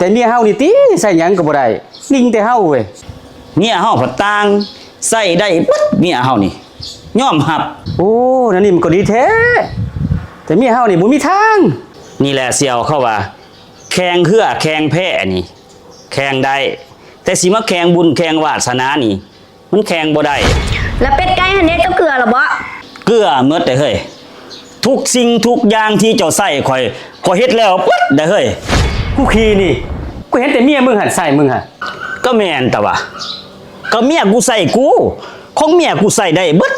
แต่เมียเฮานี่ติใส่หยังก็บ่ได้นิ่งแต่เฮาเว้ยเมียเฮาผัดต่างใส่ได้เบิดเมียเฮานี่ยอมรับโอ้นั่นนี่มันก็ดีแท้แต่เมียเฮานี่บ่มีทางนี่แหละเสี่ยวเข้าว่าแข่งเฮือแข่งแพ้นี่แข่งได้แต่สิมาแข่งบุญแข่งวาสนานี่มันแข่งบ่ได้แล้วเป็ดไก่หันเด็ดกับเกลือหรอบ่เกลือหมดได้เฮ้ยทุกสิ่งทุกอย่างที่เจ้าใส่ข่อยเฮ็ดแล้วปึ๊ดได้เฮ้ยกูขี้นี่กูเห็นแต่เมียมึงหันใส่มึงหั่นก็แม่นแต่ว่าก็เมียกูใส่กูของเมียกูใส่ได้เบิด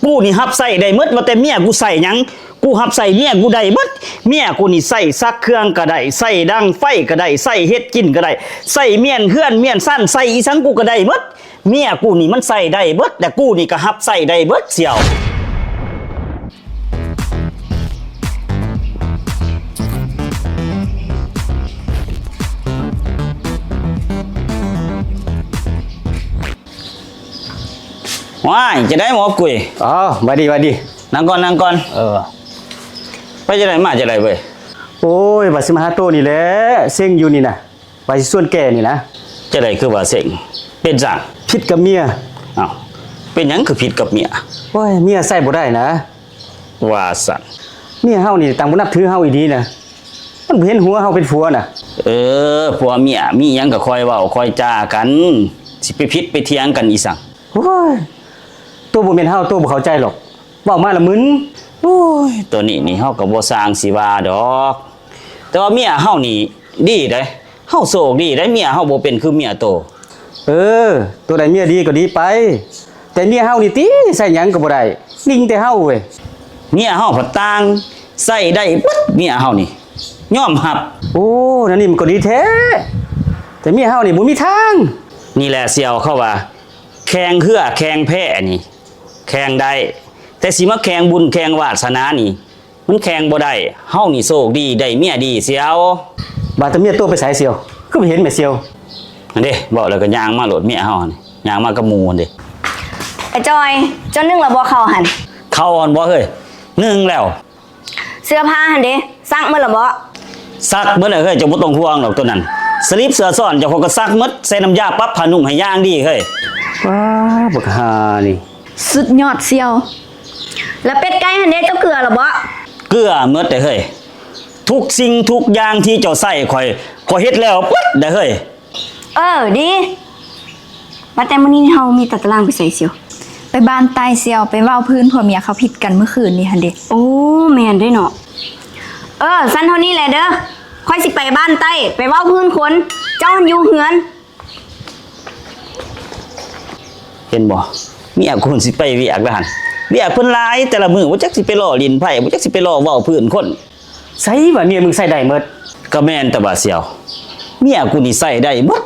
กูนี่รับใส่ได้หมดว่าแต่เมียกูใส่หยังกูรับใส่เมียกูได้เบิดเมียกูนี่ใส่ซักเครื่องก็ได้ใส่ดังไฟก็ได้ใส่เฮ็ดกินก็ได้ใส่เมียนเฮือนเมียนสั้นใส่อีสังกูก็ได้หมดเมียกูนี่มันใส่ได้เบิดแต่กูนี่ก็รับใส่ได้เบิดเสี่ยวว้ายจะได้หมอกุยอ๋อมาดีนั่งก่อนไปจะได้มาจะได้เว้ยโอ้ยว่าสิมาหาโตนี่แหละเซ็งอยู่นี่น่ะว่าสิส่วนแก่นี่นะจะได้คือว่าเซ็งเป็นจังผิดกับเมียอ้าวเป็นหยังคือผิดกับเมียโอ้ยเมียใส่บ่ได้นะว่าสั่นเมียเฮานี่ต่างบ่นับถือเฮาอีดีนะมันบ่เห็นหัวเฮาเป็นผัวน่ะผัวเมียมีหยังก็คอยเว้าคอยจากันสิไปผิดไปเถียงกันอีสังโอ้ยตัวบ่แม่นเฮาตัวบ่เข้าใจหรอกเว้ามาละมึนโอ้ยตัวนี้เฮาก็บ่สร้างสิว่าดอกแต่ว่าเมียเฮานี่ดีเด้เฮาโชคดีได้เมียเฮาบ่เป็นคือเมียโตตัวใดเมียดีก็ดีไปแต่เมียเฮานี่ติใส่หยังก็บ่ได้นิ่งแต่เฮาเว้ยเมียเฮาผัดต่างใส่ได้เบิดเมียเฮานี่ยอมรับโอ้นั่นนี่มันก็ดีแท้แต่เมียเฮานี่บ่มีทางนี่แหละเสี่ยวเข้าว่าแข่งเฮือแข่งแพ้นี่แข่งได้แต่สิมาแข่งบุญแข่งวาสนานี่มันแข่งบ่ได้เฮานี่โชคดีได้เมียดีเสี่ยวบาดแต่เมียตัวไปไสเสี่ยวคือบ่เห็นแม่เสี่ยวอันเด้บอกแล้วก็ย่างมาโหลดเมียเฮานี่ย่างมากับหมู่อันเด้ไอ้จอยเจ้านึ่งแล้วบ่เข้าหั่นเข้าอ่อนบ่เฮ้ยนึ่งแล้วเสื้อผ้าหั่นเด้ซักมื้อละบ่ซักเบิดเลยเฮ้ยเจ้าบ่ต้องห่วงหรอกตัวนั้นสลิปเสื้อซ่อนเจ้าก็ซักหมดใส่น้ำยาปรับผ้านุ่มให้ย่างดีเฮ้ยว้าบักหานี่สุดยอดเสี่ยวแล้วเป็ดไก่หันเด็ดกับเกลือหรอบ่เกลือหมดได้เฮ้ยทุกสิ่งทุกอย่างที่เจ้าใส่ข่อยเฮ็ดแล้วปึ๊ดได้เฮ้ยดีว่าแต่มื้อนี้เฮามีตารางไปใส่เสี่ยวไปบ้านใต้เสี่ยวไปเว้าพื้นผัวเมียเขาผิดกันเมื่อคืนนี่หั่นเด้โอ้แม่นได้เนาะซั่นเท่านี้แหละเด้อค่อยสิไปบ้านใต้ไปเว้าพื้นคนเจ้าหันอยู่เฮือนเห็นบ่เมียกูสิไปเวียกแล้วหั่นเวียกเพิ่นหลายแต่ละมื้อบ่จักสิไปล้อลิ้นไผบ่จักสิไปล้อเว้าพื้นคนใส่ว่าเมียมึงใส่ได้หมดก็แม่นแต่ว่าเสี่ยวเมียกูนี่ใส่ได้หมด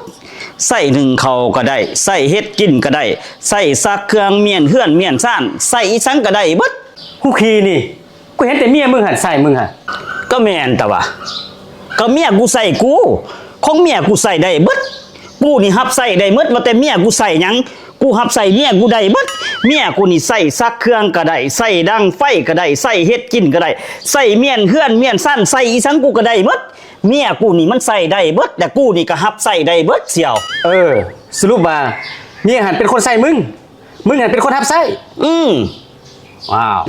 ใส่นึ่งข้าวก็ได้ใส่เฮ็ดกินก็ได้ใส่ซักเครื่องเมียนเฮือนเมียนซ่านใส่อีสังก็ได้เบิดกูขี้นี่กูเห็นแต่เมียมึงหันใส่มึงหั่นก็แม่นแต่ว่าก็เมียกูใส่กูของเมียกูใส่ได้เบิดกูนี่รับใส่ได้หมดว่าแต่เมียกูใส่หยังกูรับใส่เมียกูได้เบิดเมียกูนี่ใส่ซักเครื่องก็ได้ใส่ดังไฟก็ได้ใส่เฮ็ดกินก็ได้ใส่เมียนเฮือนเมียนสั้นใส่อีสังกูก็ได้หมดเมียกูนี่มันใส่ได้เบิดแต่กูนี่ก็รับใส่ได้เบิดเสี่ยวสรุปว่าเมียหันเป็นคนใส่มึงหันเป็นคนรับใส่ว้าว